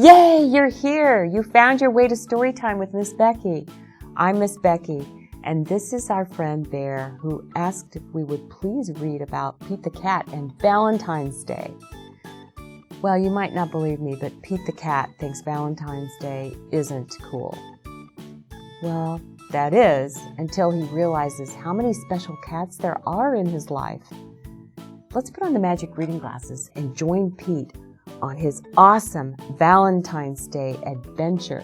Yay, you're here! You found your way to Storytime with Miss Becky. I'm Miss Becky, and this is our friend Bear, who asked if we would please read about Pete the Cat and Valentine's Day. Well, you might not believe me, but Pete the Cat thinks Valentine's Day isn't cool. Well, that is, until he realizes how many special cats there are in his life. Let's put on the magic reading glasses and join Pete on his awesome Valentine's Day adventure.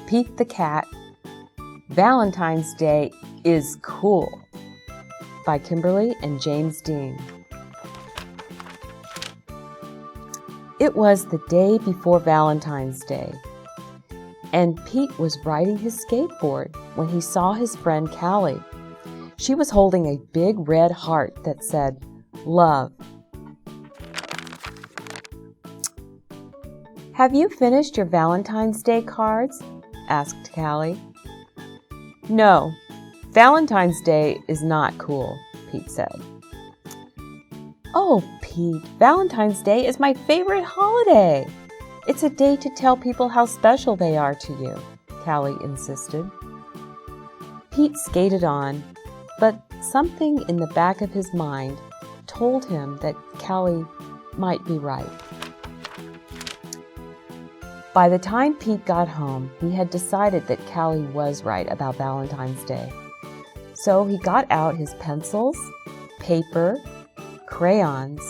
Pete the Cat, Valentine's Day is Cool, by Kimberly and James Dean. It was the day before Valentine's Day, and Pete was riding his skateboard when he saw his friend Callie. She was holding a big red heart that said, "Love." "Have you finished your Valentine's Day cards?" asked Callie. "No, Valentine's Day is not cool," Pete said. "Oh, Pete, Valentine's Day is my favorite holiday. It's a day to tell people how special they are to you," Callie insisted. Pete skated on, but something in the back of his mind told him that Callie might be right. By the time Pete got home, he had decided that Callie was right about Valentine's Day. So he got out his pencils, paper, crayons,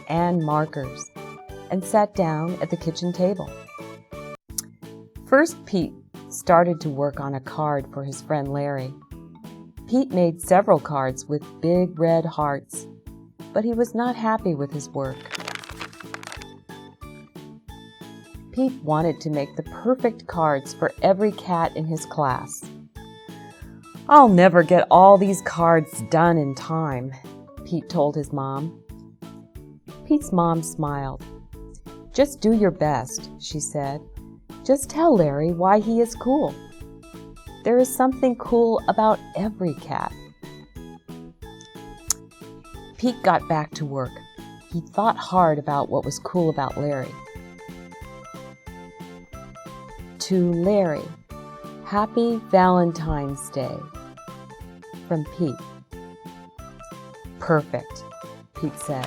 and markers, and sat down at the kitchen table. First, Pete started to work on a card for his friend Larry. Pete made several cards with big red hearts, but he was not happy with his work. Pete wanted to make the perfect cards for every cat in his class. "I'll never get all these cards done in time," Pete told his mom. Pete's mom smiled. "Just do your best," she said. "Just tell Larry why he is cool. There is something cool about every cat." Pete got back to work. He thought hard about what was cool about Larry. To Larry, Happy Valentine's Day, from Pete. "Perfect," Pete said.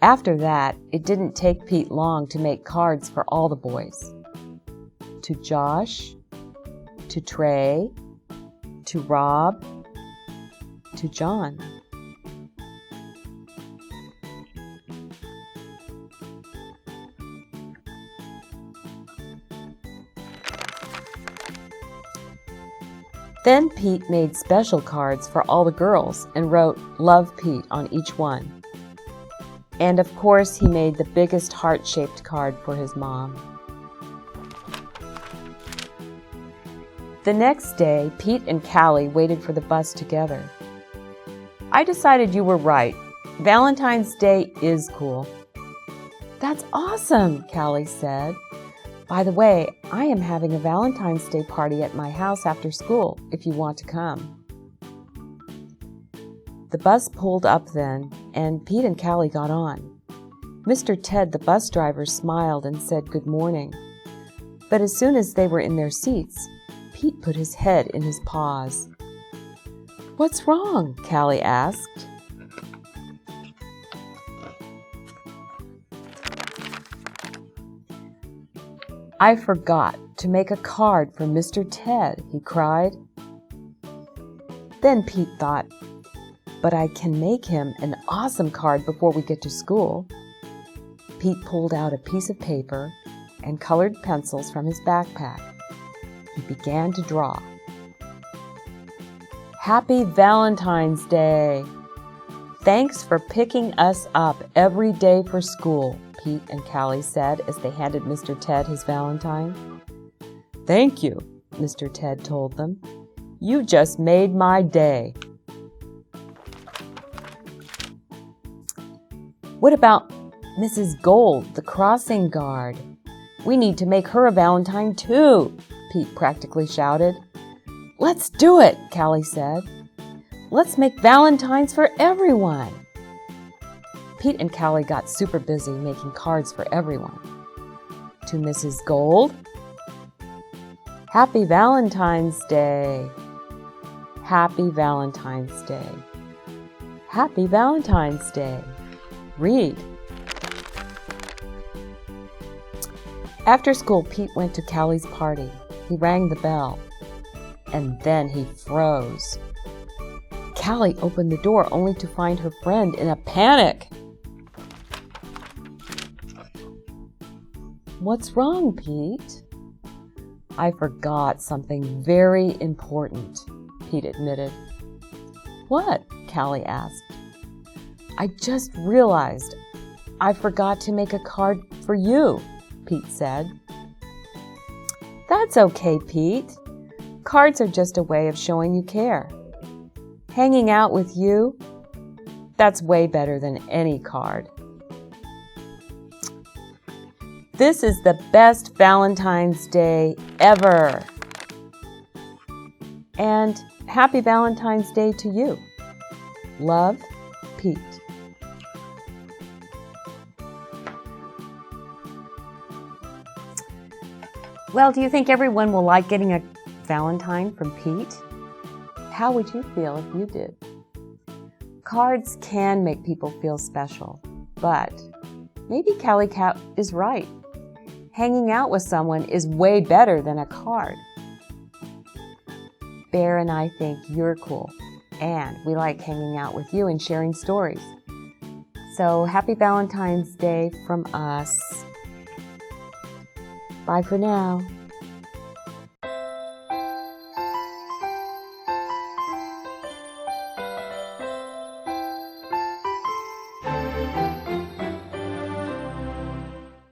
After that, it didn't take Pete long to make cards for all the boys. To Josh, to Trey, to Rob, to John. Then Pete made special cards for all the girls and wrote "Love Pete" on each one. And of course, he made the biggest heart-shaped card for his mom. The next day, Pete and Callie waited for the bus together. "I decided you were right. Valentine's Day is cool." "That's awesome," Callie said. "By the way, I am having a Valentine's Day party at my house after school, if you want to come." The bus pulled up then, and Pete and Callie got on. Mr. Ted, the bus driver, smiled and said good morning. But as soon as they were in their seats, Pete put his head in his paws. "What's wrong?" Callie asked. "I forgot to make a card for Mr. Ted," he cried. Then Pete thought, "But I can make him an awesome card before we get to school." Pete pulled out a piece of paper and colored pencils from his backpack. He began to draw. "Happy Valentine's Day! Thanks for picking us up every day for school," Pete and Callie said as they handed Mr. Ted his Valentine. "Thank you," Mr. Ted told them. "You just made my day." "What about Mrs. Gold, the crossing guard? We need to make her a Valentine too," Pete practically shouted. "Let's do it," Callie said. let's make Valentines for everyone. Pete and Callie got super busy making cards for everyone. To Mrs. Gold, Happy Valentine's Day. Happy Valentine's Day. Happy Valentine's Day. Read. After school, Pete went to Callie's party. He rang the bell, and then he froze. Callie opened the door only to find her friend in a panic. What's wrong, Pete? I forgot something very important, Pete admitted. What? Callie asked. I just realized I forgot to make a card for you, Pete said. That's okay, Pete. Cards are just a way of showing you care. Hanging out with you, that's way better than any card. This is the best Valentine's Day ever. And happy Valentine's Day to you. Love, Pete. Well, do you think everyone will like getting a Valentine from Pete? How would you feel if you did? Cards can make people feel special, but maybe Callie Cat is right. Hanging out with someone is way better than a card. Bear and I think you're cool, and we like hanging out with you and sharing stories. So happy Valentine's Day from us. Bye for now.